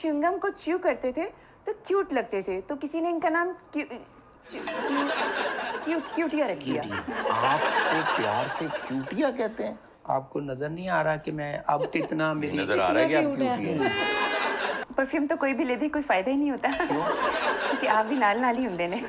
Chewing gum को chew करते थे तो क्यूट लगते थे, तो किसी ने इनका नाम क्यूटिया रख दिया। आपको प्यार से क्यूटिया कहते हैं? आपको नजर नहीं आ रहा कि मैं अब कितना मेरी नजर आ रहा है कि आप क्यूटी हैं। परफ्यूम तो कोई भी ले दे कोई फायदा ही नहीं होता क्योंकि आप भी नाल नाल ही हुंदे ने।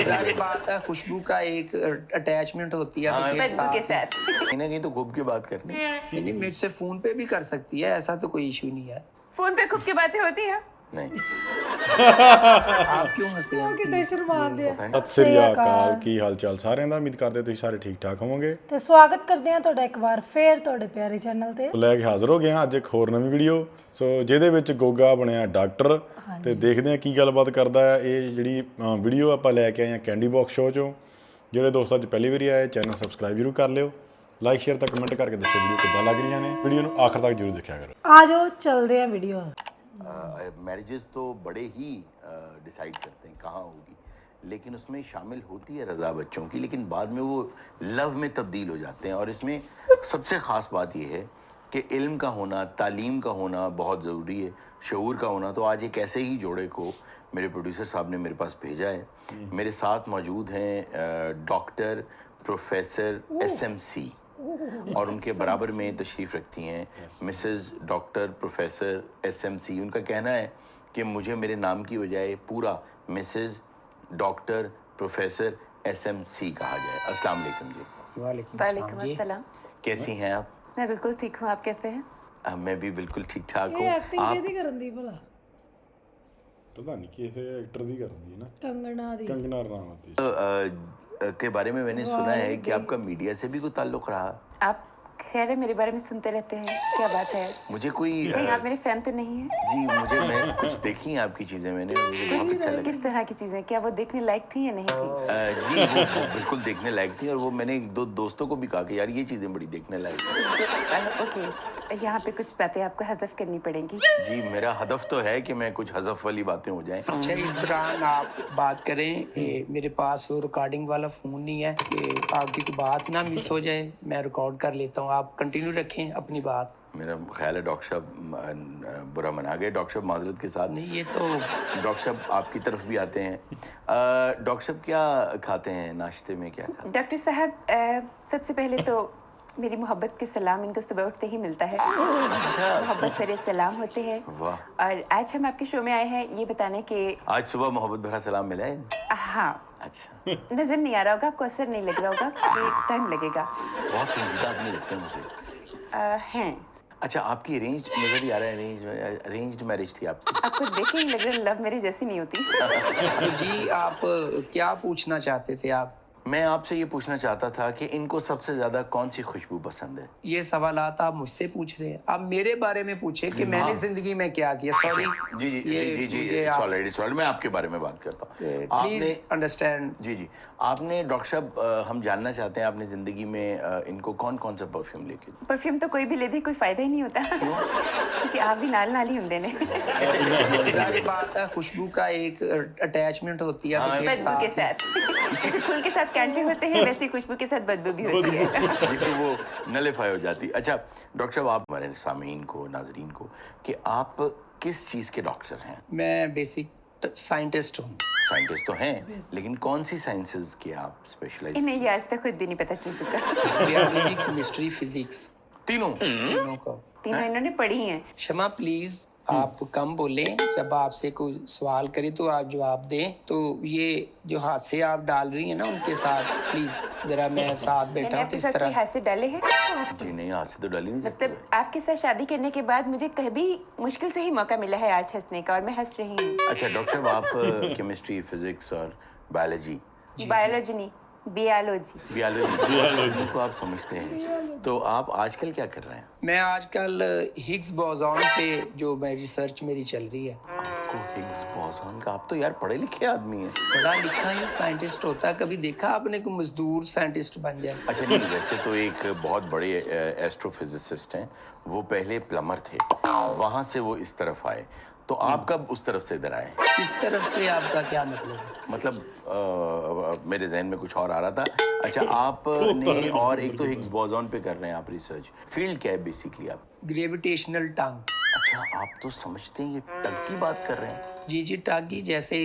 जाहिर बात है, खुशबू का एक अटैचमेंट होती है तो मेरे बदबू के साथ। कहीं ना कहीं तो खूब की बात करनी। नहीं, मेरे से फोन पे भी कर सकती है, ऐसा तो कोई इशू नहीं है। फोन पे खूब की बातें होती हैं। नहीं आप क्यों हंसते हैं? ਕਿੱਡੇ ਸ਼ਰਮਾਉਂਦੇ ਆ। ਸਤਿ ਸ੍ਰੀ ਅਕਾਲ, ਕੀ ਹਾਲ ਚਾਲ ਸਾਰਿਆਂ ਦਾ? ਉਮੀਦ ਕਰਦੇ ਤੁਸੀਂ ਸਾਰੇ ਠੀਕ ਠਾਕ ਹੋਵੋਗੇ। ਤੇ ਸਵਾਗਤ ਕਰਦੇ ਹਾਂ ਤੁਹਾਡਾ ਇੱਕ ਵਾਰ ਫੇਰ ਤੁਹਾਡੇ ਪਿਆਰੇ ਚੈਨਲ ਤੇ। ਲੈ ਕੇ ਹਾਜ਼ਰ ਹੋ ਗਏ ਹਾਂ ਅੱਜ ਇੱਕ ਹੋਰ ਨਵੀਂ ਵੀਡੀਓ। ਸੋ ਜਿਹਦੇ ਵਿੱਚ ਗੋਗਾ ਬਣਿਆ ਡਾਕਟਰ ਤੇ ਦੇਖਦੇ ਹਾਂ ਕੀ ਗੱਲਬਾਤ ਕਰਦਾ ਹੈ। ਇਹ ਜਿਹੜੀ ਵੀਡੀਓ ਆਪਾਂ ਲੈ ਕੇ ਆਏ ਹਾਂ ਕੈਂਡੀ ਬਾਕਸ ਸ਼ੋਅ ਚੋਂ। ਜਿਹੜੇ ਦੋਸਤ ਅੱਜ ਪਹਿਲੀ ਵਾਰੀ ਆਏ ਚੈਨਲ ਸਬਸਕ੍ਰਾਈਬ ਜ਼ਰੂਰ ਕਰ ਲਿਓ, ਲਾਈਕ ਸ਼ੇਅਰ ਤੇ ਕਮੈਂਟ ਕਰਕੇ ਦੱਸੋ ਵੀਡੀਓ ਕਿੱਦਾਂ ਲੱਗ ਰਹੀਆਂ ਨੇ। ਵੀਡੀਓ ਨੂੰ ਆਖਰ ਤੱਕ ਜ਼ਰੂਰ ਦੇਖਿਆ ਕਰੋ। ਆ ਜਾਓ ਚੱਲਦੇ ਹਾਂ ਵੀਡੀਓ। मैरिजेस तो बड़े ही डिसाइड करते हैं कहाँ होगी, लेकिन उसमें शामिल होती है रज़ा बच्चों की, लेकिन बाद में वो लव में तब्दील हो जाते हैं। और इसमें सबसे ख़ास बात ये है कि इल्म का होना, तालीम का होना बहुत ज़रूरी है, शऊर का होना। तो आज एक ऐसे ही जोड़े को मेरे प्रोड्यूसर साहब ने मेरे पास भेजा है। मेरे साथ मौजूद हैं डॉक्टर प्रोफेसर SMC और उनके बराबर में तशरीफ़ रखती हैं मिसेस डॉक्टर प्रोफेसर SMC। उनका कहना है कि मुझे मेरे नाम की बजाय पूरा मिसेस डॉक्टर प्रोफेसर SMC कहा जाए। अस्सलाम वालेकुम जी। वालेकुम अस्सलाम। कैसी हैं आप? मैं बिल्कुल ठीक हूँ, आप कैसे हैं? मैं भी बिल्कुल ठीक ठाक ਇਹ हूँ। ਐਕਟਿੰਗ ਕਿਹਦੀ ਕਰਨ ਦੀ ਭਲਾ? ਪਤਾ ਨਹੀਂ ਕਿਸੇ ਐਕਟਰ ਦੀ ਕਰਦੀ ਹੈ ਨਾ, ਕੰਗਣਾ ਦੀ। ਕੰਗਨਾ ਰਣਾਵਤ ਦੀ। के बारे में मैंने सुना है कि आपका मीडिया से भी कोई ताल्लुक़ रहा। आप खैर है मेरे बारे में सुनते रहते हैं, क्या बात है? मुझे कोई कहीं आप मेरे फैन तो नहीं हैं? जी मैं कुछ देखी हैं आपकी चीज़ें मैंने, मुझे बहुत अच्छा लगा। किस तरह की चीजें? क्या वो देखने लायक थी या नहीं थी? जी वो बिल्कुल देखने लायक थी, और वो मैंने एक दो दोस्तों को भी कहा कि यार ये चीज़ें बड़ी देखने लायक हैं। ओके, यहाँ पे कुछ बातें आपको हज़फ करनी पड़ेंगी। जी मेरा हदफ तो है कि मैं कुछ हज़फ वाली बातें हो जाएं। अच्छा, इस दौरान आप बात करें। मेरे पास वो रिकॉर्डिंग वाला फ़ोन नहीं है कि आपकी कोई बात ना मिस हो जाए। मैं रिकॉर्ड कर लेता हूँ, आप कंटिन्यू रखें अपनी बात। मेरा ख्याल है डॉक्टर साहब बुरा मना गए। डॉक्टर साहब माजरत के साथ। नहीं, ये तो डॉक्टर साहब आपकी तरफ भी आते हैं। डॉक्टर साहब क्या खाते हैं नाश्ते में, क्या खाते डॉक्टर साहब, सबसे पहले तो मेरी मोहब्बत के सलाम इनको सुबह उठते ही मिलता है। मोहब्बत भरे सलाम होते हैं। वाह। और आज हम आपके शो में आए हैं ये बताने कि आज सुबह मोहब्बत भरा सलाम मिला है? हाँ। अच्छा। नजर नहीं आ रहा होगा आपको, असर नहीं लग रहा होगा कि टाइम लगेगा। बहुत संजीदा आदमी लगते हैं मुझे। हैं अच्छा, आपकी अरेंज नजर ही आ रहा है, अरेंज्ड मैरिज थी आपकी? आपको देख ही लग रहा है लव मेरी जैसी नहीं होती। जी, आप क्या पूछना चाहते थे? आप मैं आपसे ये पूछना चाहता था कि इनको सबसे ज्यादा कौन सी खुशबू पसंद है? ये सवालात आप मुझसे पूछ रहे हैं। आप मेरे बारे में पूछे कि मैंने जिंदगी में क्या किया। सॉरी जी जी जी जी इट्स ऑलराइट, मैं आपके बारे में बात करता हूँ। Please understand. जी आपने डॉक्टर साहब हम जानना चाहते हैं आपने जिंदगी में इनको कौन कौन सा परफ्यूम लेके? परफ्यूम तो कोई भी ले दे कोई फायदा ही नहीं होता क्योंकि आप भी नाल नाल ही हुंदे ने। जाहिर बात है, खुशबू का एक अटैचमेंट होती है तो मेरे बदबू के साथ। जैसे फूल के साथ कैंटे होते हैं वैसे खुशबू के साथ बदबू भी होती है। ये तो वो नलिफाई हो जाती। अच्छा डॉक्टर साहब, आप हमारे सामीन को, नाजरीन को, कि आप किस चीज़ के डॉक्टर हैं? मैं बेसिक साइंटिस्ट हूँ। साइंटिस्ट तो हैं, लेकिन कौन सी साइंसेज के आप स्पेशलाइज? इन्हें ये आज तक खुद भी नहीं पता चल चुका। बायोलॉजी, केमिस्ट्री, फिजिक्स, तीनों को तीनों इन्होंने पढ़ी हैं। क्षमा प्लीज, आप कम बोलें। जब आपसे कोई सवाल करे तो आप जवाब दें। तो ये जो हादसे आप डाल रही हैं ना उनके साथ, प्लीज जरा मैं साथ बैठा मैंने हूँ आपके इस साथ कोई तरह। हादसे डाले हैं? जी नहीं, हाथ से तो डाल ही नहीं सकते। मतलब आपके साथ शादी करने के बाद मुझे कभी मुश्किल से ही मौका मिला है आज हंसने का, और मैं हंस रही हूँ। अच्छा डॉक्टर साहब, आप केमिस्ट्री, फिजिक्स और बायोलॉजी बायोलॉजी नहीं, बियोलॉजी को आप समझते हैं, तो आप आजकल क्या कर रहे हैं? मैं आजकल हिग्स बोसॉन पे जो मेरी रिसर्च मेरी चल रही है। आपको हिग्स बोसॉन का, आप तो यार पढ़े लिखे आदमी हैं। पढ़ा लिखा ही साइंटिस्ट होता है। कभी देखा आपने कोई मजदूर साइंटिस्ट बन जाए? अच्छा नहीं, वैसे तो एक बहुत बड़े एस्ट्रोफिजिसिस्ट हैं, वो पहले प्लम्बर थे, वहाँ से वो इस तरफ आए। तो आप कब उस तरफ से इधर आए? इस तरफ से आपका क्या मतलब है? मतलब मेरे जहन में कुछ और आ रहा था। अच्छा आपने, और एक तो हिग्स बोसॉन पे कर रहे हैं आप रिसर्च, फील्ड क्या है बेसिकली आप? ग्रेविटेशनल टंग। अच्छा, आप तो समझते हैं ये टग की बात कर रहे हैं। जी जी, टागी जैसे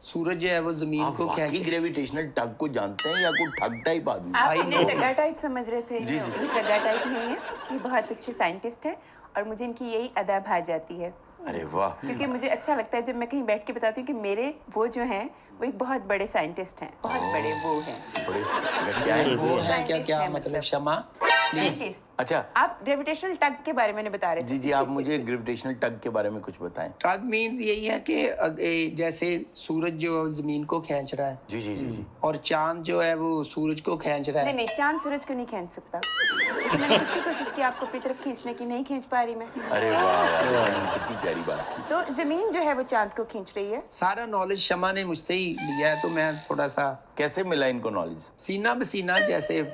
सूरज जो है वो जमीन आप को वाकई खींच। ग्रेविटेशनल टग को जानते हैं या कोई ठग टाइप आदमी? आप I इन्हें know. टगा टाइप समझ रहे थे। जी, ये जी। टगा टाइप नहीं है, ये बहुत अच्छे साइंटिस्ट हैं और मुझे इनकी यही अदा भा जाती है, अरे वाह। क्योंकि मुझे अच्छा लगता है जब मैं कहीं बैठ के बताती हूँ कि मेरे वो जो हैं वो एक बहुत बड़े साइंटिस्ट हैं, बहुत बड़े वो हैं बड़े क्या है? वो है क्या Scientist क्या है मतलब मतलब। क्षमा। साइंटिस्ट। अच्छा आप ग्रेविटेशनल टग के बारे में बता रहे थे। जी जी, आप मुझे ग्रेविटेशनल टग के बारे में कुछ बताएं। टग मीन्स यही है कि जैसे सूरज जो जमीन को खींच रहा है जी जी जी जी। और चांद जो है वो सूरज को खींच रहा नहीं है। नहीं, चांद सूरज को नहीं खींच सकता, लेकिन मैंने कितनी कोशिश की आपको अपनी तरफ खींचने की, नहीं खींच पा रही मैं। अरे वाह वाह, कितनी प्यारी बात की। तो जमीन जो है वो चांद को खींच रही है। सारा नॉलेज शमा ने मुझसे ही लिया है, तो मैं थोड़ा सा कैसे मिला इनको नॉलेज? सीना बसीना जैसे।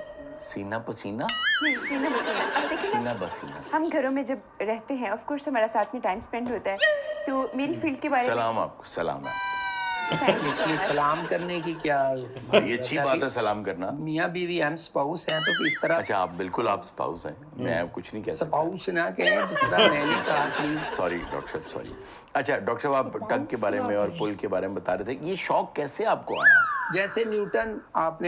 सीना पसीना, नहीं, सीना बसीना। अब देखिए ना, सीना बसीना। हम घरों में जब रहते हैं ऑफ कोर्स हमारा साथ में टाइम स्पेंड होता है, तो मेरी फील्ड के बारे में सलाम आपको, सलाम है। Thank you so इसमें much. सलाम करने की क्या ये अच्छी बात है सलाम करना। मियाँ बीवी हम स्पाउस हैं, तो इस तरह अच्छा, आप बिल्कुल आप स्पाउस हैं, मैं कुछ नहीं कह सकता। स्पाउस ना कहें जिस तरह मैंने कहा प्लीज। सॉरी डॉक्टर साहब, सॉरी। अच्छा डॉक्टर साहब, आप टग के बारे में और पुल के बारे में बता रहे थे, ये शौक कैसे आपको आया? जैसे न्यूटन, आप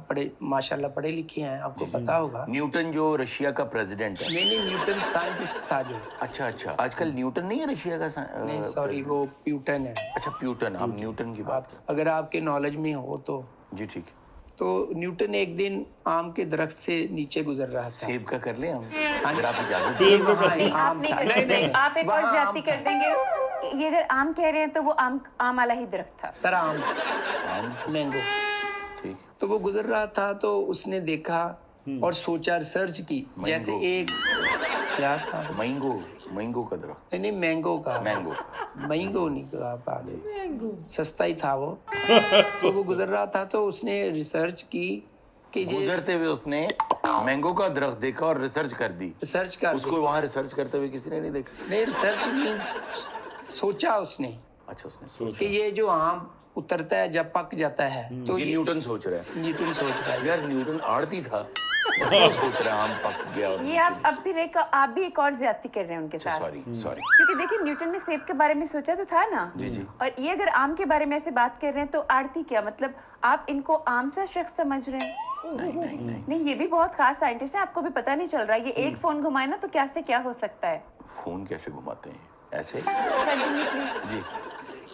पढ़े माशाल्लाह पढ़े लिखे हैं, आपको पता होगा। न्यूटन जो रशिया का प्रेसिडेंट है। नहीं नहीं, न्यूटन साइंटिस्ट था जो। अच्छा अच्छा, आजकल न्यूटन नहीं है रशिया का नहीं सॉरी, वो प्यूटन है। अच्छा प्यूटन, आप न्यूटन की बात कर। अगर आपके नॉलेज में हो तो जी ठीक है। तो न्यूटन एक दिन आम के दरख्त से नीचे गुजर रहा था। सेब का कर ले हम, अगर आप इजाजत सेब वहाँ नहीं, आप आम नहीं था। कर नहीं, सकते, नहीं, आप एक और वहाँ ज्यादती आम कर था। देंगे। ये अगर आम कह रहे हैं तो वो आम वाला ही दरख्त था। सर आम मैंगो। ठीक। तो वो गुजर रहा था तो उसने देखा और सोचा, रिसर्च की। जैसे मैंगो। एक क्या था, मैंगो का दरख्त। नहीं नहीं, मैंगो का। मैंगो। मैंगो नहीं कहा आप आगे, सस्ता ही था वो। तो वो गुजर रहा था तो उसने रिसर्च की कि ये गुजरते हुए उसने मैंगो का दरख्त देखा और रिसर्च कर दी। रिसर्च कर उसको वहाँ रिसर्च करते हुए किसी ने नहीं देखा? नहीं, रिसर्च मीन्स सोचा उसने अच्छा, उसने कि ये जो आम उतरता है जब पक जाता है तो ये न्यूटन सोच रहा है। न्यूटन सोच रहा है। यार न्यूटन आड़ती था, वो सोच रहा है आम पक गया। और ये आप अब भी आप भी एक और ज्यादती कर रहे हैं उनके साथ। Sorry sorry. क्योंकि देखिए न्यूटन ने सेब के बारे में सोचा तो था ना। जी जी। और ये अगर आम के बारे में ऐसे बात कर रहे हैं तो आड़ती क्या मतलब, आप इनको आम सा शख्स समझ रहे हैं? नहीं, ये भी बहुत खास साइंटिस्ट है, आपको भी पता नहीं चल रहा है। ये एक फोन घुमाए ना तो क्या से क्या हो सकता है। फोन कैसे घुमाते हैं ऐसे? Continue, please. जी।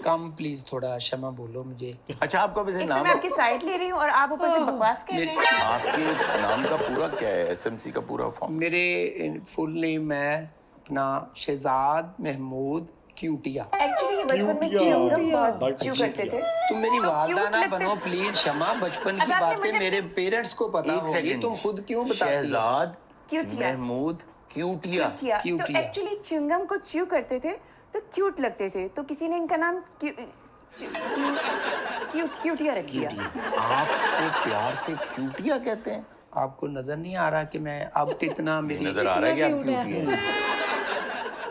कम प्लीज थोड़ा क्षमा बोलो मुझे। अच्छा, आपका वैसे एक तो नाम मैं आपकी साइड ले रही हूँ और आप ऊपर से बकवास कर रहे हैं। आपके नाम का पूरा क्या है? एसएमसी का पूरा फॉर्म? मेरे फुल नेम है अपना शहजाद महमूद क्यूटिया। एक्चुअली ये बचपन में च्युइंगम बहुत डॉक्टर च्यू करते थे। तुम मेरी तो वालदा cute ना लगते- बनो प्लीज क्षमा। बचपन अब की आपने बातें मुझे- मेरे पेरेंट्स को पता एक होगी, सेकंड, तुम खुद क्यों बताती हो? शहजाद क्यूटिया। महमूद क्यूटिया। क्यूटिया। तो क्यूटिया। एक्चुअली च्युइंगम को च्यू करते थे तो क्यूट लगते थे, तो किसी ने इनका नाम क्यूटिया रख दिया। आपको प्यार से क्यूटिया कहते हैं? आपको नजर नहीं आ रहा कि मैं अब कितना मेरी नजर आ रहा है कि आप क्यूटी हैं।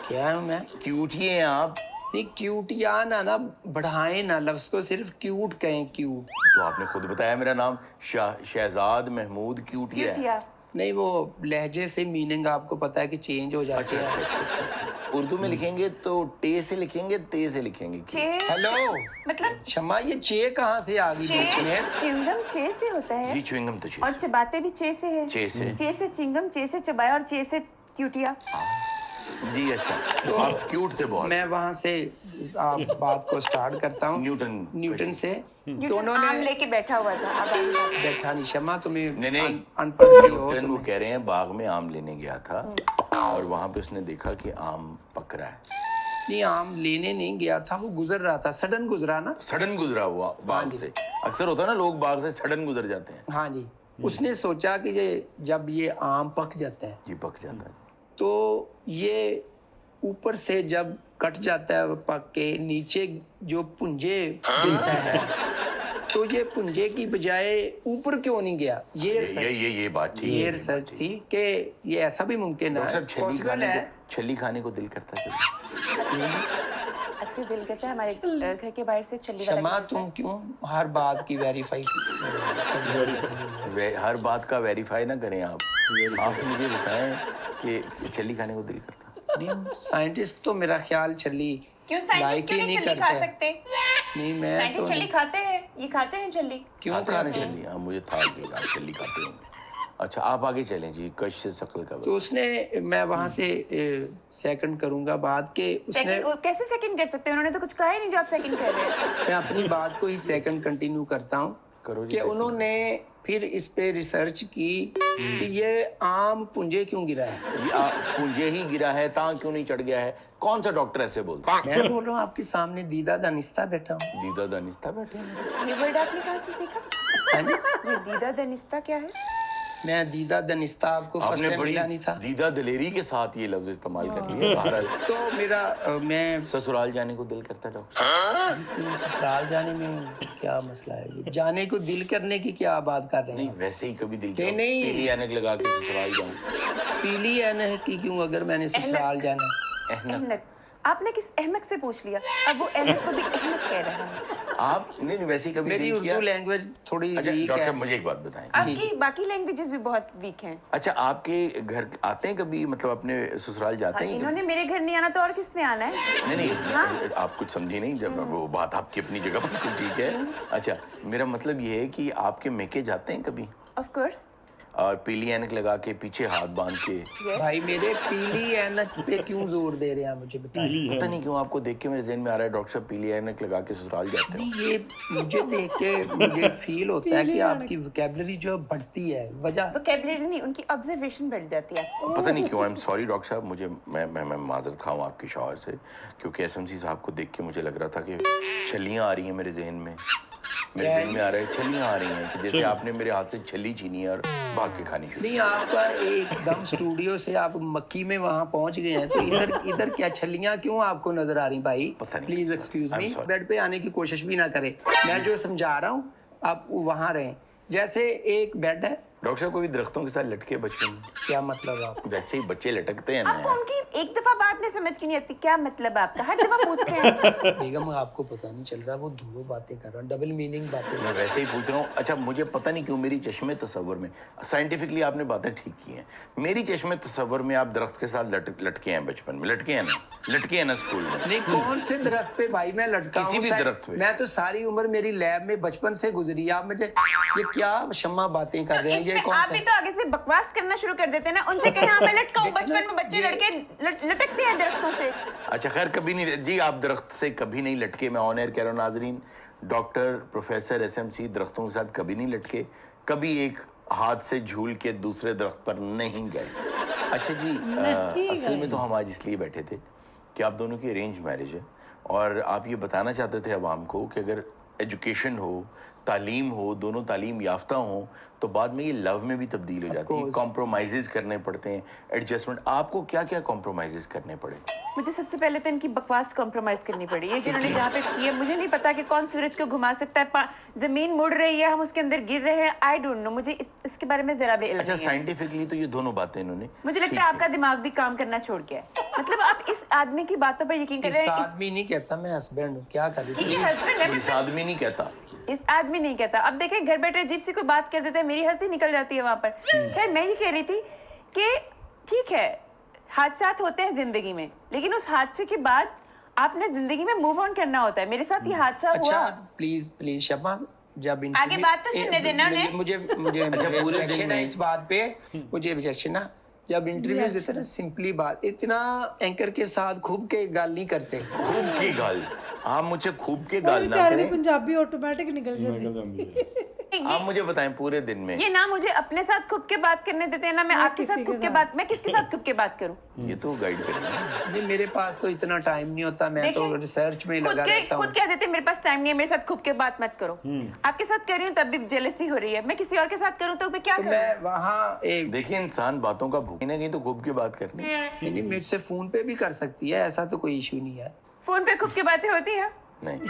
क्या हूँ मैं? क्यूटी हैं आप। नहीं, क्यूटिया ना बढ़ाएं ना, लफ्ज को सिर्फ क्यूट कहें, क्यूट। तो आपने खुद बताया मेरा नाम शहजाद महमूद क्यूटिया है। क्यूटिया। नहीं, वो लहजे से मीनिंग आपको पता है कि चेंज हो जाती अच्छा है। अच्छा अच्छा अच्छा। उर्दू में लिखेंगे तो टे से लिखेंगे, ते से लिखेंगे? चे हेलो मतलब क्षमा, ये चे कहाँ से आ गई बीच में? च्युइंगम चे से होता है जी, च्युइंगम तो चे और से। चबाते भी चे से है। चे से। चे से चिंगम, चे से चबाया और चे से क्यूटिया। जी अच्छा, तो आप क्यूट थे बहुत। मैं वहां से आप बात को स्टार्ट करता हूँ। न्यूटन से न्यूटन दोनों आम ने लेके बैठा हुआ था। अब आगे बात। बैठा नहीं, क्षमा तुम्हें नहीं अनपढ़ सी हो न्यूटन वो तुम्हें। कह रहे हैं बाग में आम लेने गया था और वहां पे उसने देखा कि आम पक रहा है। नहीं, आम लेने नहीं गया था, वो गुजर रहा था, सडन गुजरा ना। सडन गुजरा हुआ बाग जी। से। अक्सर होता है ना, लोग बाग से सडन गुजर जाते हैं। हाँ जी। उसने सोचा कि जब ये आम पक जाता है जी, पक जाता है। तो ये ऊपर से जब कट जाता है पक के, नीचे जो पुंजे गिरता है, तो ये पुंजे की बजाय ऊपर क्यों नहीं गया? ये बात ठीक ये है। रिसर्च थी कि ये ऐसा भी मुमकिन डॉक्टर है, साहब, छली पॉसिबल खाने है। को छली खाने को दिल करता है। अक्सर दिल करता है हमारे घर के बाहर से छली वाला क्षमा, निकलता है। तुम क्यों हर बात की वेरीफाई? हर बात का वेरीफाई ना करें आप। आप मुझे बताएं कि छली खाने को दिल करता है? नहीं साइंटिस्ट तो मेरा ख्याल छली क्यों साइंटिस्ट लाइक ही क्यों नहीं नहीं छली खा करते। सकते? नहीं मैं तो साइंटिस्ट छली खाते हैं, ये खाते हैं छली। क्यों खाते खा हैं रहे हैं? चलिए, हाँ मुझे था कि आप चली खाते होंगे। अच्छा आप आगे चलें जी, कश से शकल का तो उसने मैं वहां से सेकंड करूंगा बात के उसने सेकंड कैसे सेकंड कर सकते हैं? उन्होंने तो कुछ कहा ही नहीं जो आप सेकंड कर रहे हैं। मैं अपनी बात को ही सेकंड कंटिन्यू करता हूँ करो जी, कि second। उन्होंने फिर इस पे रिसर्च की कि ये आम पुंजे क्यों गिरा है। ये पूंजे ही गिरा है, तां क्यों नहीं चढ़ गया है? कौन सा डॉक्टर ऐसे बोलता है? मैं बोल रहा हूँ आपके सामने दीदा दानिस्ता बैठा हूँ। दीदा दानिस्ता बैठे हैं। ये वर्ड आपने कहाँ से सीखा? हाँ जी, ये दीदा दनिस्ता क्या है? मैं दीदा दानिस्ता आपको फर्स्ट आपने टाइम बड़ी मिला नहीं था। दीदा दलेरी के साथ ये लफ्ज इस्तेमाल कर लिया। बहरहाल तो मेरा मैं ससुराल जाने को दिल करता है डॉक्टर। ससुराल जाने में क्या मसला है? ये जाने को दिल करने की क्या बात कर रहे नहीं हैं? वैसे ही कभी दिल नहीं, किया नहीं। पीली ऐनक लगा के ससुराल जाऊं। पीली ऐनक की क्यों अगर मैंने ससुराल जाना? अहमक। आपने किस अहमक से पूछ लिया? अब वो अहमक को भी अहमक कह रहा है। आप नहीं वैसे ही कभी मेरी दिल किया? उर्दू लैंग्वेज थोड़ी अच्छा वीक डॉक्टर है। साहब मुझे एक बात बताएं। आपकी बाकी लैंग्वेजेस भी बहुत वीक हैं। अच्छा आपके घर आते हैं कभी, मतलब अपने ससुराल जाते हैं? इन्होंने मेरे घर नहीं आना तो और किसने आना है? नहीं नहीं आप कुछ समझी नहीं, जब वो बात आपकी अपनी जगह बिल्कुल ठीक है। अच्छा मेरा मतलब ये है कि आपके मेके जाते हैं कभी? Of course. और पीली ऐनक लगा के पीछे हाथ बांध के? भाई मेरे पीली ऐनक पे क्यों जोर दे रहे हैं मुझे बताइए। पता नहीं क्यों आपको देख के मेरे ज़हन में आ रहा है डॉक्टर साहब पीली ऐनक लगा के ससुराल जाते हैं। नहीं ये मुझे देख के मुझे फील होता है कि आपकी वोकैबुलरी जो बढ़ती है वजह। वोकैबुलरी नहीं, उनकी ऑब्जर्वेशन बढ़ जाती है। पता नहीं क्यों। आई एम सॉरी डॉक्टर साहब, मुझे मैं माजरत खाऊं आपके शौहर से, क्योंकि एसएमसी साहब को देख के मुझे लग रहा था कि छलियां आ रही हैं मेरे जहन में। मेरे जहन में आ रहा है छलियां आ रही हैं कि जैसे आपने मेरे हाथ से छली छीनी है और भाग के खानी शुरू। नहीं आपका एकदम स्टूडियो से आप मक्की में वहां पहुंच गए हैं तो इधर इधर क्या छलियां क्यों आपको नजर आ रही भाई? पता नहीं। Please excuse I'm me, sorry। Bed पे आने की कोशिश भी ना करें। मैं जो समझा रहा हूँ आप वहां रहें। जैसे एक बेड है, डॉक्टर साहब को भी दरख्तों के साथ लटके बचपन में? क्या मतलब आप? वैसे ही बच्चे लटकते हैं ना। आपको उनकी एक दफा बात में समझ की नहीं आती, क्या मतलब आपका? हर दफा पूछते हैं। बेगम आपको पता नहीं चल रहा, वो धूलो बातें कर रहा, डबल मीनिंग बातें कर मैं वैसे ही पूछ रहा हूँ। अच्छा मुझे पता नहीं क्यों मेरी चश्मे तस्वर में, साइंटिफिकली आपने बातें ठीक की हैं, मेरी चश्मे तस्वर में आप दरख्त के साथ लटके हैं बचपन में। लटके हैं ना, लटके हैं ना स्कूल में? नहीं कौन से दरख्त पे भाई मैं लटका किसी हूँ? भी शायद- दरख्त पे। मैं तो सारी उम्र मेरी लैब में बचपन से गुजरी। आप मुझे ये क्या शम्मा बातें कर रहे हैं? ये इसमें कौन आप सा? भी तो आगे से बकवास करना शुरू कर देते हैं ना। उनसे कहीं हाँ मैं लटकाऊं, बचपन में बच्चे लड़के लटकते हैं दरख्तों से। अच्छा खैर कभी नहीं जी, आप दरख्त से कभी नहीं लटके। मैं ऑन एयर कह रहा हूँ नाजरीन, डॉक्टर प्रोफेसर एसएमसी दरख्तों के साथ कभी नहीं लटके, कभी एक हाथ से झूल के दूसरे दरख्त पर नहीं गए। अच्छा जी असल में तो हम आज इसलिए बैठे थे कि आप दोनों की अरेंज मैरिज है और आप ये बताना चाहते थे अवाम को कि अगर एजुकेशन हो, तालीम हो, दोनों तालीम याफ्ता हो तो बाद में ये लव में भी तब्दील हो जाती है। कॉम्प्रोमाइज़ करने पड़ते हैं, एडजस्टमेंट। आपको क्या क्या कॉम्प्रोमाइज़ करने पड़े? मुझे सबसे पहले तो इनकी बकवास कॉम्प्रोमाइज करनी पड़ी। ये जिन्होंने जहाँ पे की है, मुझे नहीं पता कि कौन सूरज को घुमा सकता है। जमीन मुड़ रही है, हम उसके अंदर गिर रहे हैं। आई डोंट नो, मुझे इसके बारे में जरा भी इल्म अच्छा नहीं है। साइंटिफिकली तो ये दोनों बातें इन्होंने मुझे लगता है आपका दिमाग भी काम करना छोड़ गया है। मतलब आप इस आदमी की बातों पर यकीन कर इस रहे हैं। आदमी नहीं कहता, मैं हस्बैंड हूँ। क्या कर रही ठीक है, थी? हस्बैंड है, इस आदमी नहीं कहता। इस आदमी नहीं कहता। अब देखें घर बैठे अजीब सी कोई बात कर देता है, मेरी हंसी निकल जाती है वहां पर। खैर मैं ये कह रही थी कि ठीक है हादसात होते हैं जिंदगी में, लेकिन उस हादसे के बाद आपने जिंदगी में मूव ऑन करना होता है। मेरे साथ ये हादसा अच्छा हुआ। प्लीज प्लीज शम्मा, जब आगे बात तो सुनने देना उन्हें। मुझे मुझे अच्छा, पूरे दिन objection है में- इस बात पे। मुझे ऑब्जेक्शन है जब इंटरव्यू देते ना, सिंपली बात, इतना एंकर के साथ खूब के गाल नहीं करते। खूब की गाल, आप मुझे खूब के ਉਹ गाल ना ਵਿਚਾਰੇ ਦੀ करें। ਪੰਜਾਬੀ ਆਟੋਮੈਟਿਕ ਨਿਕਲ ਜਾਂਦੀ ਨਿਕਲ ਜਾਂਦੀ ਹੈ। आप मुझे बताएं पूरे दिन में ये ना मुझे अपने साथ खुद के बात करने देते हैं, ना मैं आपके साथ खुद के बात। मैं किसके साथ खुद के बात करूं? ये तो गाइड करेंगे। नहीं मेरे पास तो इतना टाइम नहीं होता, मैं तो देखें, रिसर्च में लगा रहता खुद हूँ। कह देते हैं मेरे पास टाइम नहीं है, मेरे साथ खुद के बात मत करो। आपके साथ कर रही हूँ तब भी जेलसी हो रही है। मैं किसी और के साथ करूँ तो मैं क्या तो करूँ? मैं वहाँ एक देखिए इंसान बातों का भूख ना कहीं तो खूब की बात करनी। नहीं मेरे से फोन पे भी कर सकती है, ऐसा तो कोई इशू नहीं है। फोन पे खुद की बातें होती हैं। नहीं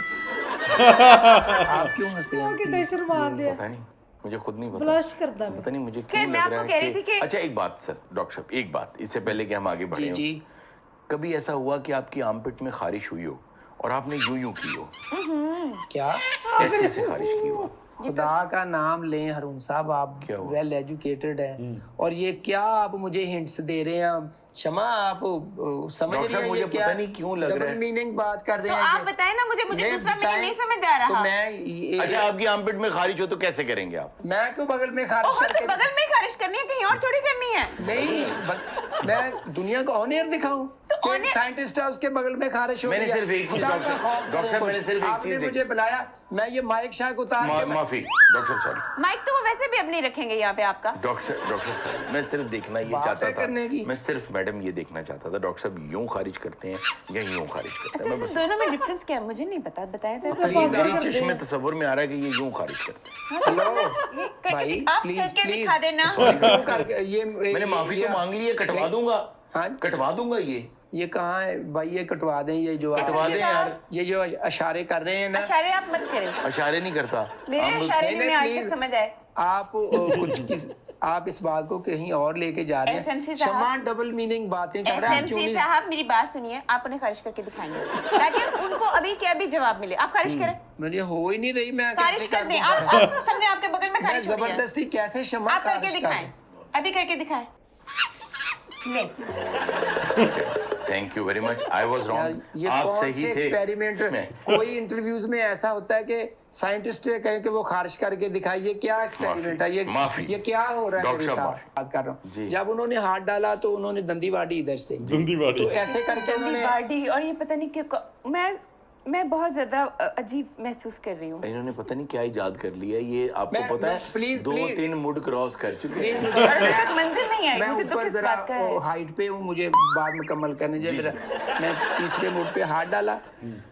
आप क्यों हंसते हैं? ਕਿੱਡੇ ਸ਼ਰਮਾਉਂਦੇ ਆ पता नहीं, मुझे खुद नहीं पता। ਬਲਸ਼ ਕਰਦਾ ਮੈਂ पता नहीं मुझे खैर, क्यों मैं लग रहा आपको कह है रही थी कि- अच्छा एक बात सर डॉक्टर साहब, एक बात इससे पहले कि हम आगे बढ़े जी। कभी ऐसा हुआ कि आपकी आर्मपिट में खारिश हुई हो और आपने यूं यूं की हो? क्या ऐसे ऐसे खारिश की हो? खुदा का नाम लें हरून साहब, आप क्या हुआ? वेल एजुकेटेड हैं और ये क्या आप मुझे हिंट्स दे रहे हैं? शमा आप समझ डॉक्टर रही साहब, हैं मुझे ये पता क्या नहीं क्यों लग रहा है। डबल मीनिंग बात कर रहे तो हैं आप ये? बताएं ना मुझे ये दूसरा मीनिंग बताएं। नहीं समझ आ तो रहा। मैं अच्छा, आपकी आर्मपिट में खारिज हो तो कैसे करेंगे आप? मैं क्यों बगल में खारिज ओहो, तो करके बगल में ही खारिज करनी है, कहीं और थोड़ी करनी है। नहीं मैं दुनिया को ऑन एयर दिखाऊं on एक air- साइंटिस्ट है उसके बगल में खारिश हो मैंने गया। सिर्फ एक चीज खुदा का डॉक्टर खौफ डॉक्टर साहब, करें मैंने सिर्फ एक आपने चीज मुझे बुलाया, मैं ये माइक शायक उतार के माफी डॉक्टर साहब, सॉरी। माइक तो वो वैसे भी अब नहीं रखेंगे यहाँ पे आपका। डॉक्टर साहब, मैं सिर्फ देखना ये बातें चाहता करने की। था, मैं सिर्फ मैडम ये देखना चाहता था डॉक्टर साहब यूं खारिज करते हैं या यूं खारिज करते अच्छा, हैं। इसे बस दोनों में डिफरेंस क्या है मुझे नहीं पता, बताया था तो। मेरी चश्मे तस्वर में आ रहा है कि ये यूं खारिज करते हैं। ये करके भाई आप प्लीज करके प्लीज दिखा देना। करके ये मैंने माफी तो मांग ली है, कटवा नहीं। दूंगा, हाँ? कटवा दूंगा ये कहाँ है भाई, ये कटवा दें, ये जो कटवा दें यार। ये जो इशारे कर रहे हैं ना, इशारे आप मत करें, अशारे नहीं करता मेरे हम- इशारे नहीं, नहीं मैं आज please। तक समझ आए। आप आप इस बात को कहीं और लेके जा रहे हैं। SMC साहब। क्षमा डबल मीनिंग बातें कर रहे हैं, आप क्यों SMC नहीं? साहब मेरी बात सुनिए, आप उन्हें खारिज करके दिखाएंगे ताकि उनको अभी क्या भी जवाब मिले। आप खारिज करें, मुझे हो ही नहीं रही, मैं खारिज कैसे कर दें। दूं? आप सबने आपके बगल में मैं खारिज हो रही है। जबरदस्ती कैसे क्षमा आप करके खारिज कर दिखाएं, दूं? अभी करके दिखाएं। नहीं, thank you very much, I was यार, रॉन्ग, ये आप कौन सही से थे। एक्सपेरिमेंट मैं- कोई इंटरव्यूज में ऐसा होता है कि साइंटिस्ट कहें कि वो खारिज करके दिखाइए, क्या एक्सपेरिमेंट है ये? माफी। ये क्या हो रहा है डॉक्टर मेरे साहब, साथ? माफी। बात कर रहा जी। हूँ, जब उन्होंने हाथ डाला तो उन्होंने दंदी वाड़ी इधर से, दंदी वाड़ी। तो ऐसे करके उन्होंने बॉडी और ये पता नहीं क्यों मैं बहुत ज्यादा अजीब महसूस कर रही हूँ। इन्होंने पता नहीं क्या इजाद कर लिया, ये आपको मैं- पता है प्लीज- 2-3 मुड क्रॉस कर चुके हैं। प्लीज और अभी तक मंजिल नहीं आई, मैं मुझे दुख ऊपर इस जरा बात का है। हाइट पे हूँ, मुझे बात मुकम्मल करने दे मेरा। मैं तीसरे मूड पे हाथ डाला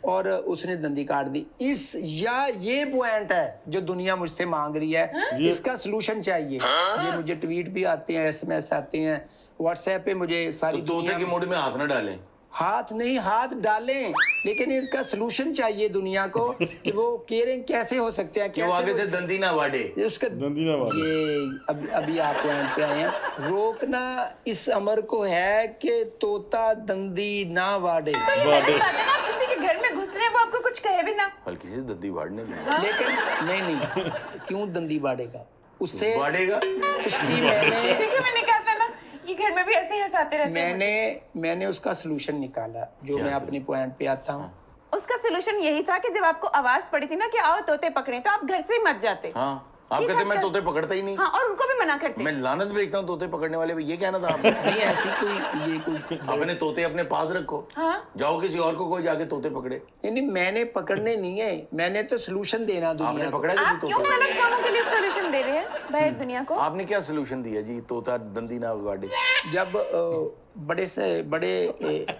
और उसने दंदी काट दी। ये पॉइंट है जो दुनिया मुझसे मांग रही है, इसका सोल्यूशन चाहिए। ये मुझे ट्वीट भी आते हैं, SMS आते हैं, व्हाट्सएप पे मुझे सारी तो तोते के मूड में हाथ ना डालें। हाथ नहीं, हाथ डालें, लेकिन इसका सोल्यूशन चाहिए दुनिया को कि वो केयरिंग कैसे हो सकते हैं, कि वो आगे से दंदी ना वाड़े। उसका दंदी ना वाड़े। ये अभी आप पॉइंट पे आए हैं। रोकना इस अमर को है कि तोता दंदी ना वाड़े। तो ये गलत बात है ना, आप किसी के घर में घुस रहे हैं, वो आपको कुछ कहे भी ना। हल्की सी दंदी वाड़ने दें। लेकिन नहीं क्यों दंदी वाड़ेगा? उससे वाड़ेगा। उसकी मैंने देखिए मैंने कहा था ना, ये घर में भी ऐसे ही हंसाते रहते हैं। मैंने उसका सोल्यूशन निकाला, जो क्या मैं अपने पॉइंट पे आता हूँ। उसका सोल्यूशन यही था कि जब आपको आवाज पड़ी थी ना कि आओ तोते पकड़े, तो आप घर से ही मत जाते। हाँ, आप ये कहते मैं था तोते पकड़ता ही नहीं। हाँ, और उनको भी मना करते। मैं लानत भेजता हूँ तोते पकड़ने वाले पे, ये कहना था आपने। नहीं ऐसी कोई अपने तोते अपने पास रखो, हाँ। जाओ किसी और को कोई जाके तोते पकड़े। नहीं मैंने पकड़ने नहीं है, मैंने तो सोल्यूशन देना दुनिया आपने को। पकड़ा कि आप नहीं क्यों तोते? गलत कामों के लिए सोल्यूशन दे रहे हैं बाहर दुनिया को? आपने क्या सोल्यूशन दिया जी, तोता दंदी ना वाड़े? जब बड़े से बड़े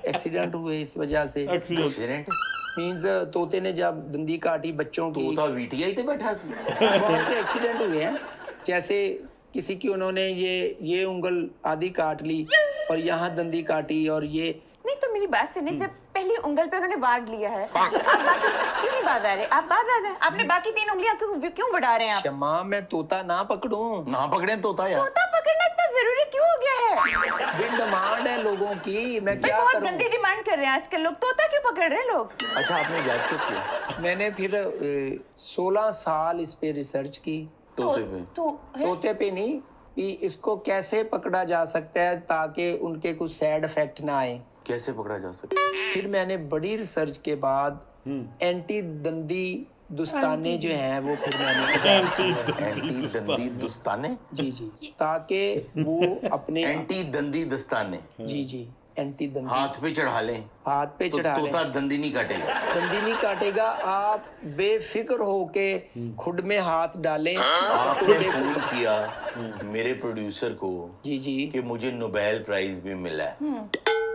एक्सीडेंट हुए इस वजह से, एक्सीडेंट? मीन्स तोते ने जब दंदी काटी बच्चों की, तोता VTI थे बैठा सी। बहुत से एक्सीडेंट हुए हैं। जैसे किसी की उन्होंने ये उंगल आधी काट ली और यहाँ दंदी काटी, और ये नहीं तो मेरी बात सुनिए, जब पहली उंगल पे उन्होंने वार लिया है, तो आप बाकी क्यों नहीं बात आ रहे? आप बात आ जाए, आपने बाकी 3 उंगलियां क्यों बढ़ा रहे हैं आप? क्षमा, मैं तोता ना पकड़ूं। ना पकड़े तोता यार। तोता पकड़ना इतना जरूरी क्यों हो गया है? ये डिमांड है लोगों की, मैं भाई क्या बहुत करूं? गंदी डिमांड कर रहे हैं आजकल लोग, तोता क्यों पकड़ रहे हैं लोग? अच्छा, आपने याद क्यों किया मैंने फिर 16 साल इस पे रिसर्च की, तोते पे? तोते पे नहीं, कि इसको कैसे पकड़ा जा सकता है ताकि उनके कुछ सैड इफेक्ट ना आए। कैसे पकड़ा जा सकता? फिर मैंने बड़ी रिसर्च के बाद एंटी दंदी दुस्ताने जो हैं वो फिर मैंने एंटी दंदी दस्ताने? जी ताकि वो अपने एंटी दंदी दस्ताने जी एंटी दंदी हाथ पे चढ़ा लें हाथ पे तो चढ़ा लें, तोता दंदी नहीं काटेगा। दंदी नहीं काटेगा। आप बेफिक्र होके खुड में हाथ डालें। आपने फोन किया मेरे प्रोड्यूसर को जी कि मुझे नोबेल प्राइज भी मिला है।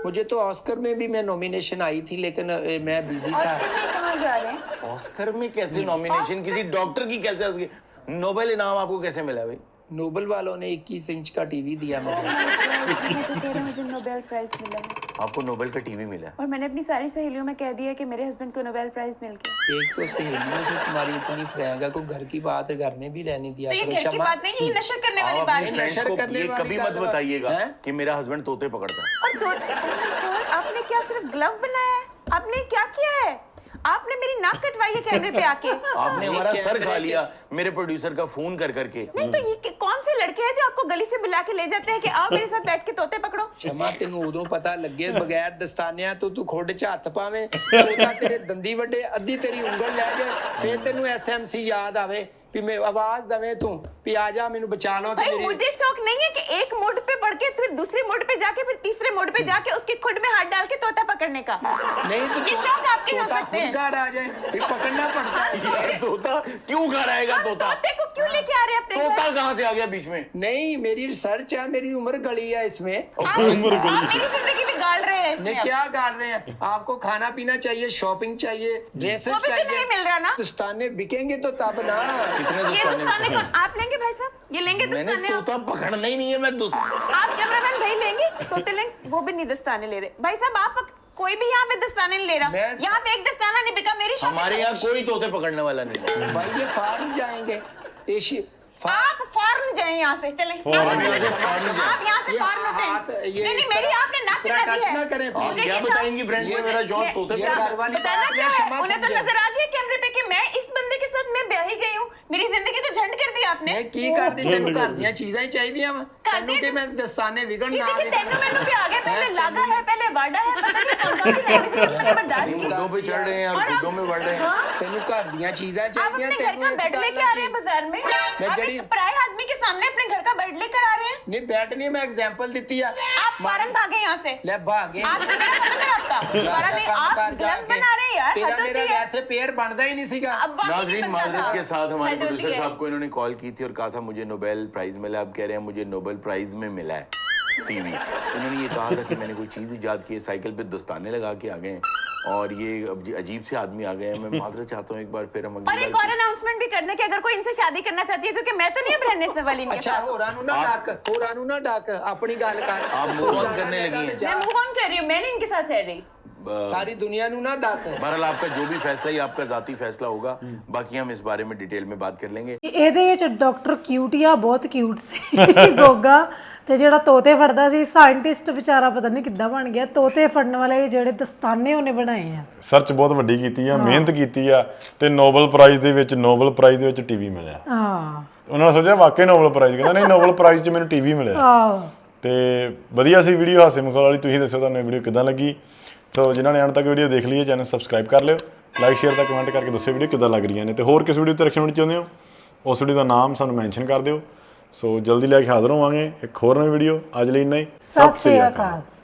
मुझे तो ऑस्कर में भी मैं नॉमिनेशन आई थी, लेकिन मैं बिजी था। ऑस्कर में कहाँ जा रहे हैं? ऑस्कर में कैसे नॉमिनेशन? किसी डॉक्टर की कैसे? नोबेल इनाम आपको कैसे मिला भाई? नोबेल वालों ने 21 इंच का टीवी दिया मुझे। मैं तो कह रही हूँ, मुझे नोबेल प्राइज मिला है आपको नोबेल का टीवी मिला है? और मैंने अपनी सारी सहेलियों में कह दिया कि मेरे हस्बैंड को नोबेल प्राइज मिल गया। एक तो सहेलियों से तुम्हारी इतनी फ्रेंगा को घर की बात है, घर में भी रहने दिया तो ये करो। घर की क्षमा, बात नहीं, ये नशर करने वाली आप बात अपनी है। फ्रेंड्स नशर को करने ये वाली कभी बात मत है। बताइएगा हैं? कि मेरा हस्बैंड तोते पकड़ता है। और आपने क्या सिर्फ ग्लव बनाया है? आपने क्या किया है? आपने मेरी नाक कटवाई है कैमरे पे आके। आपने हमारा सर खा लिया मेरे प्रोड्यूसर का फोन कर करके। नहीं तो ये कौन से लड़के हैं जो आपको गली से बुला के ले जाते हैं कि आओ मेरे साथ बैठ के तोते पकड़ो। क्षमा तेन उदों पता लगे बगैर दस्तानिया तो तू खुड च हथ पावे तोता तेरे दंदी वड्डे अद्धी तेरी उंगल लै जाए फिर तेनू एसएमसी याद आवे भी मैं आवाज दवे तू भी आ जा मैनू बचा लो। भाई मुझे शौक नहीं है कि एक मोड पे पढ़ के फिर दूसरे मोड पे जाके फिर तीसरे मोड पे जाके उसके खुद में हाथ डाल के तोता पकड़ने का। नहीं तो ये शौक आपके हो सकते हैं। घर आ जाए भी पकड़ना पड़ता है। यार तोता क्यों घर आएगा? तोता तोते को क्यों लेके आ रहे हैं अपने घर? तोता कहाँ से आ गया बीच में? नहीं मेरी रिसर्च है मेरी उम्र गली है इसमें। आप मेरी जिंदगी में गाल रहे हैं ने इसमें। क्या गाल रहे हैं? आपको खाना पीना चाहिए शॉपिंग चाहिए ड्रेसेस वो भी तो चाहिए नहीं मिल रहा ना। दस्ताने बिकेंगे तो तब ना। ये दस्ताने कौन आप लेंगे भाई साहब? ये लेंगे मैंने दस्ताने आप? तोता पकड़ना ही नहीं है। मैं आप कैमरामैन भाई लेंगे तोते लेंगे वो भी नहीं दस्ताने ले रहे भाई साहब। आप कोई भी यहाँ पे दस्ताने नहीं ले रहा। मैं- यहाँ पे एक दस्ताना नहीं बिका मेरी शॉपिंग हमारे पे। यहाँ कोई तोते पकड़ने वाला नहीं है। भाई ये फॉरन जाएंगे आप फॉरन जाए यहाँ से चले। आप यहाँ से फॉरन होते हैं। नहीं मेरी आपने नाक कटा दी है। ना करें आप मुझे क्या ये था- बताएंगी फ्रेंड? ये मेरा जॉब मैं- तोते ये पकड़ना। घर वाली बताना बात क्या है, है? क्षमा उन्हें तो समझे। नजर आ गया कैमरे पे कि मैं इस बंदे के साथ मैं ब्याही गई हूँ। मेरी जिंदगी तो झंड कर दी आपने। मैं की कर दी तेनू घर ਦੀਆਂ ਚੀਜ਼ਾਂ ਹੀ ਚਾਹੀਦੀਆਂ ਵਾ ਤੈਨੂੰ ਕਿ ਮੈਂ ਦਸਤਾਨੇ ਵਿਗਣ ये ਨਾ देखिए ਦੇ तेनू मेनू पे आ गया। पहले लागा है पहले वाडा है पता नहीं कौन कौन सी लैंग्वेज की मैंने बर्दाश्त की। मुद्दों पे चढ़ रहे हैं और और गुड्डों में बढ़ रहे हैं। हाँ? ਤੈਨੂੰ ਘਰ ਦੀਆਂ ਚੀਜ਼ਾਂ आप ਚਾਹੀਦੀਆਂ अपने घर का ਇਸ बेड ਗੱਲ लेके ਨਾਲ आ रहे हैं बाजार में। आप जड़ी- एक पराये आदमी के सामने अपने घर का बेड लेकर आ रहे हैं। ਨਹੀਂ ਬੈਠ ਨਹੀਂ ਮੈਂ ਐਗਜ਼ਾਮਪਲ ਦਿੱਤੀ ਆ आप फौरन भागे यहाँ से। ਲੈ ਭਾਗੇ आप तो मेरा खत्म है आपका। दोबारा नहीं आप ग्लव्स बना रहे हैं यार। तेरा हद मेरा होती है। वैसे पेड़ बनता ही नहीं सीगा अब बाकी नाजरीन नहीं बनता माजरत था। के साथ हमारे हद होती प्रोड्यूसर है। साहब को इन्होंने कॉल की थी और कहा था मुझे नोबेल प्राइज मिला। अब कह रहे हैं मुझे नोबेल प्राइज में मिला है टीवी। इन्होंने ये कहा था कि मैंने कोई चीज़ ईजाद की है। साइकिल पे दस्ताने लगा के आ गए हैं और ये अजीब से आदमी आ गए हैं। मैं माजरत चाहता हूँ एक बार फिर हम और एक और अनाउंसमेंट भी करना कि अगर कोई इनसे शादी करना चाहती है क्योंकि मैं तो नहीं अब रहने से वाली नहीं। ਅੱਛਾ ਹੋਰਾਂ ਨੂੰ ਨਾ ਡੱਕ ਆਪਣੀ ਗੱਲ ਕਰ आप move on करने लगी हैं। मैं मूव ऑन कर रही हूँ। मैं नहीं इनके साथ रह रही। ਸਾਰੀ ਦੁਨੀਆ ਨੂੰ ਨਾ ਦੱਸ बहरहाल आपका जो भी फैसला है ये आपका जाती फैसला होगा। बाकी हम इस बारे में डिटेल में बात कर लेंगे। ਇਹਦੇ ਵਿੱਚ ਡਾਕਟਰ ਕਿਊਟੀਆ ਬਹੁਤ ਕਿਊਟ ਸੀ ਗੋਗਾ ਤੇ ਜਿਹੜਾ ਤੋਤੇ ਫੜਦਾ ਸੀ ਸਾਇੰਟਿਸਟ ਵਿਚਾਰਾ ਪਤਾ ਨਹੀਂ ਕਿੱਦਾਂ ਬਣ ਗਿਆ। ਤੋਤੇ ਫੜਨ ਵਾਲੇ ਜਿਹੜੇ ਦਸਤਾਨੇ ਉਹਨੇ ਬਣਾਏ ਆ। ਸਰਚ ਬਹੁਤ ਵੱਡੀ ਕੀਤੀ ਆ ਮਿਹਨਤ ਕੀਤੀ ਆ ਤੇ ਨੋਬਲ ਪ੍ਰਾਈਜ਼ ਦੇ ਵਿੱਚ ਟੀਵੀ ਮਿਲਿਆ। ਹਾਂ ਉਹਨਾਂ ਨੇ ਸੋਚਿਆ ਵਾਕਈ ਨੋਬਲ ਪ੍ਰਾਈਜ਼ ਕਹਿੰਦਾ ਨਹੀਂ ਨੋਬਲ ਪ੍ਰਾਈਜ਼ 'ਚ ਮੈਨੂੰ ਟੀਵੀ ਮਿਲਿਆ। ਆਹੋ ਤੇ ਵਧੀਆ ਸੀ ਵੀਡੀਓ ਹਾਸੇ ਮਖੌਲ ਵਾਲੀ। ਤੁਸੀਂ ਦੱਸੋ ਤੁਹਾਨੂੰ ਇਹ ਵੀਡੀਓ ਕਿੱਦਾਂ ਲੱਗੀ। ਸੋ ਜਿਨ੍ਹਾਂ ਨੇ ਅੰਤ ਤੱਕ ਵੀਡੀਓ ਦੇਖ ਲਈ ਹੈ ਚੈਨਲ ਸਬਸਕ੍ਰਾਈਬ ਕਰ ਲਿਓ। ਲਾਈਕ ਸ਼ੇਅਰ ਤਾਂ ਕਮੈਂਟ ਕਰਕੇ ਦੱਸਿਓ ਵੀਡੀਓ ਕਿੱਦਾਂ ਲੱਗ ਰਹੀਆਂ ਨੇ ਤੇ ਹੋਰ ਕਿਸ ਵੀਡੀਓ ਤੇ ਰੱਖਣਾ ਚਾਹੁੰਦੇ ਹੋ ਉਸ ਵੀਡੀਓ ਦਾ ਨਾਮ ਸਾਨੂੰ ਮੈਂਸ਼ਨ ਕਰ ਦਿਓ। ਸੋ ਜਲਦੀ ਲੈ ਕੇ ਹਾਜ਼ਰ ਹੋਵਾਂਗੇ ਇੱਕ ਹੋਰ ਨਵੀਂ ਵੀਡੀਓ। ਅੱਜ ਲਈ ਇੰਨਾ ਹੀ। ਸਤਿ ਸ਼੍ਰੀ ਅਕਾਲ।